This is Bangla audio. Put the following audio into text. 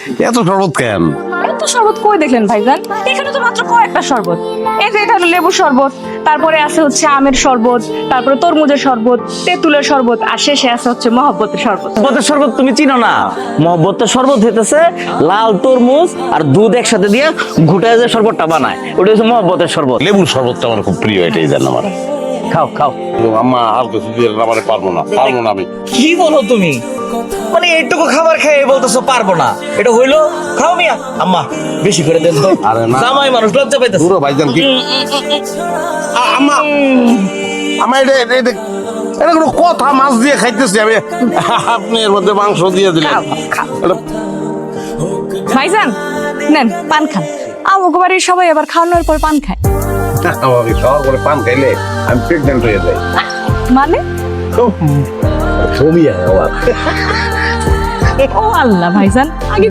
এত শরবত কেন? এত শরবত কই দেখলেন ভাইজান? এখানে তো মাত্র কয়েকটা শরবত। এই যে এটা হলো লেবুর শরবত, তারপরে আছে হচ্ছে আমের শরবত, তারপরে তরমুজের শরবত, তেঁতুলের শরবত, আর শেষে আছে হচ্ছে মহব্বতের শরবত। মহব্বতের শরবত তুমি চিনো না? মহব্বতের শরবত হইতেছে লাল তরমুজ আর দুধ একসাথে দিয়ে ঘুটায় যে শরবতটা বানায়, ওটা হচ্ছে মহব্বতের শরবত। লেবুর শরবতটা আমার খুব প্রিয়, এটাই দেন আমার। খাও খাও। আম্মা আর কিছু দিয়ে আমার পারবো না আমি। কি বলো তুমি? মানে এইটুকু খাবার খেয়ে বলতেছো পারবো না? এটা হইলো? খাও মিয়া। আম্মা বেশি করে দেন তো। আরে না। জামাই মানুষ লজ্জা পাইতেছে। পুরো ভাইজান কি আম্মা, আমার এটা এটা এটা কোনো কথা? মাছ দিয়ে খাইতেছি আমি, আপনি এর মধ্যে মাংস দিয়ে দিলেন। এটা- ভাইজান নেন পান খান। আমাকে বাড়ির সবাই আবার খাওয়ানোর পর পান খায়। আমি খাওয়ার পরে পান খাইলে আমি প্রেগনেন্ট হয়ে যাই। মানে? বমি হয় আমার। ও আল্লাহ ভাইজান, আগে